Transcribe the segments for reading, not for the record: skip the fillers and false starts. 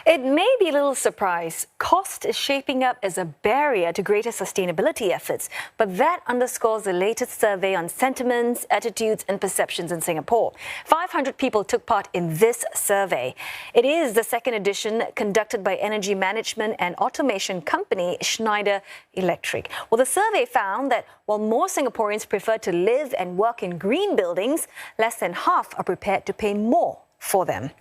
It may be a little surprise. Cost is shaping up as a barrier to greater sustainability efforts, but that underscores the latest survey on sentiments, attitudes, and perceptions in Singapore. 500 people took part in this survey. It is the second edition conducted by energy management and automation company Schneider Electric. Well, the survey found that while more Singaporeans prefer to live and work in green buildings, less than half are prepared to pay more for them.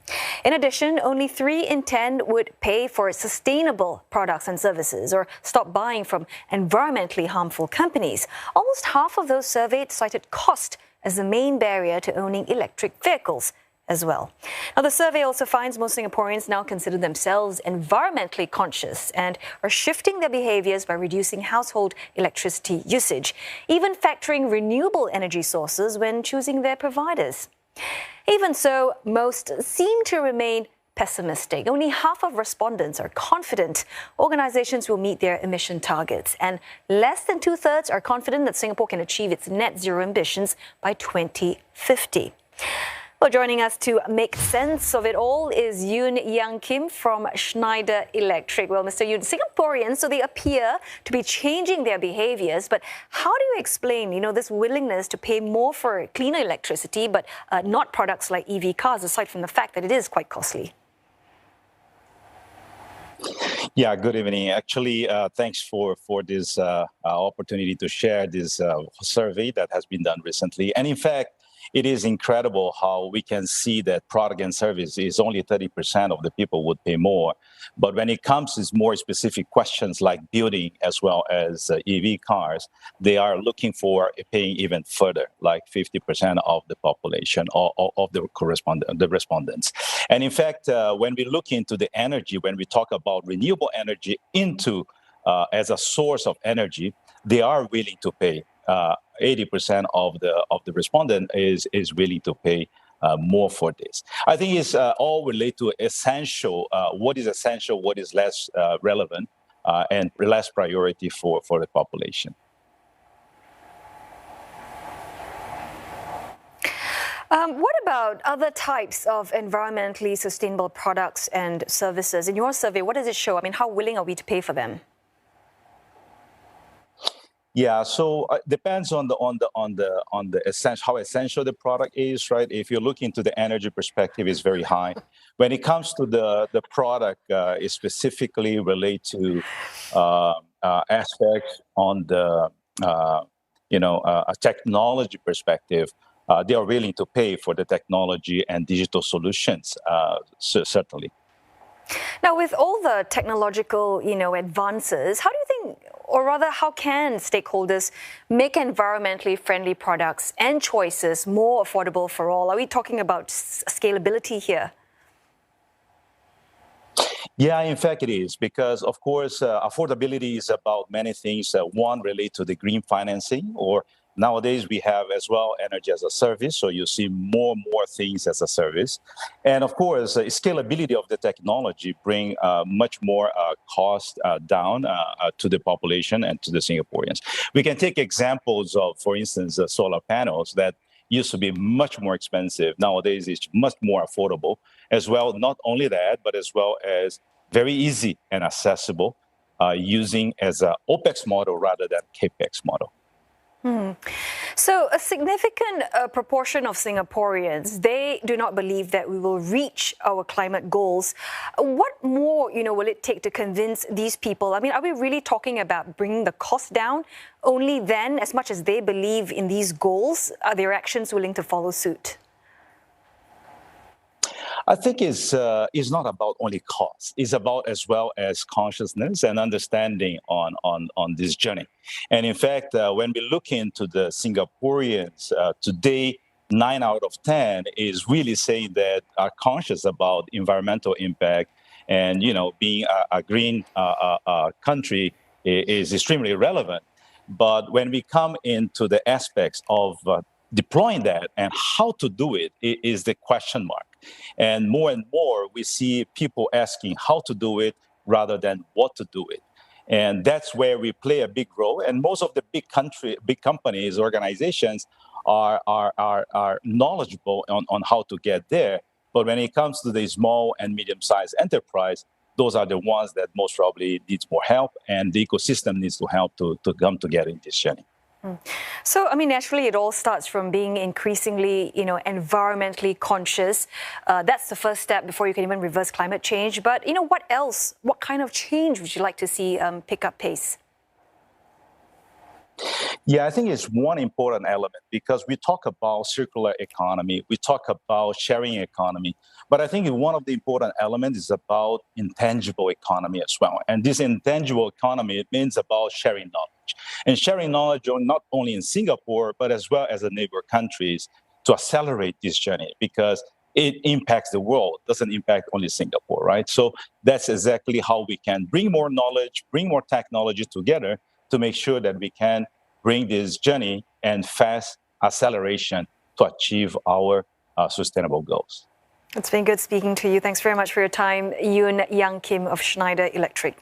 In addition, only 3 in 10 would pay for sustainable products and services or stop buying from environmentally harmful companies. Almost half of those surveyed cited cost as the main barrier to owning electric vehicles as well. Now, the survey also finds most Singaporeans now consider themselves environmentally conscious and are shifting their behaviours by reducing household electricity usage, even factoring renewable energy sources when choosing their providers. Even so, most seem to remain pessimistic. Only half of respondents are confident organizations will meet their emission targets, and less than 2/3 are confident that Singapore can achieve its net zero ambitions by 2050. Well, joining us to make sense of it all is Yoon Yang Kim from Schneider Electric. Well, Mr. Yoon, Singaporeans, so they appear to be changing their behaviours, but how do you explain, this willingness to pay more for cleaner electricity, but not products like EV cars, aside from the fact that it is quite costly? Yeah, good evening. Actually, thanks for this opportunity to share this survey that has been done recently. And in fact, it is incredible how we can see that product and service is only 30% of the people would pay more. But when it comes to more specific questions like building as well as EV cars, they are looking for paying even further, like 50% of the population or of the respondents. And in fact, when we look into the energy, when we talk about renewable energy as a source of energy, they are willing to pay. 80% of the respondent is willing to pay more for this. I think it's all related to essential. What is essential? What is less relevant and less priority for the population? What about other types of environmentally sustainable products and services? In your survey, what does it show? I mean, how willing are we to pay for them? Yeah, so it depends on the essential, how essential the product is, right? If you look into the energy perspective, it's very high. When it comes to the product, is specifically related to aspects on the a technology perspective. They are willing to pay for the technology and digital solutions, certainly. Now, with all the technological, advances, how do you think, or rather, how can stakeholders make environmentally friendly products and choices more affordable for all? Are we talking about scalability here? Yeah, in fact, it is, because, of course, affordability is about many things. One related to the green financing, or nowadays we have as well energy as a service. So you see more and more things as a service. And of course, scalability of the technology bring much more cost down to the population and to the Singaporeans. We can take examples of, for instance, solar panels that used to be much more expensive. Nowadays, it's much more affordable as well. Not only that, but as well as very easy and accessible using as an OPEX model rather than CAPEX model. So a significant proportion of Singaporeans, they do not believe that we will reach our climate goals. What more, will it take to convince these people? I mean, are we really talking about bringing the cost down? Only then, as much as they believe in these goals, are their actions willing to follow suit? I think it's not about only cost. It's about as well as consciousness and understanding on this journey. And in fact, when we look into the Singaporeans today, 9 out of 10 is really saying that are conscious about environmental impact, and being a green country is extremely relevant. But when we come into the aspects of deploying that and how to do it is the question mark. And more we see people asking how to do it rather than what to do it. And that's where we play a big role. And most of the big companies, organizations are knowledgeable on how to get there. But when it comes to the small and medium-sized enterprise, those are the ones that most probably needs more help, and the ecosystem needs to help to come together in this journey. So, I mean, naturally, it all starts from being increasingly, environmentally conscious. That's the first step before you can even reverse climate change. But, what else? What kind of change would you like to see pick up pace? Yeah, I think it's one important element because we talk about circular economy, we talk about sharing economy, but I think one of the important elements is about intangible economy as well. And this intangible economy, it means about sharing knowledge and sharing knowledge not only in Singapore, but as well as the neighbor countries to accelerate this journey because it impacts the world, doesn't impact only Singapore, right? So that's exactly how we can bring more knowledge, bring more technology together to make sure that we can bring this journey and fast acceleration to achieve our sustainable goals. It's been good speaking to you. Thanks very much for your time, Yoon Yang Kim of Schneider Electric.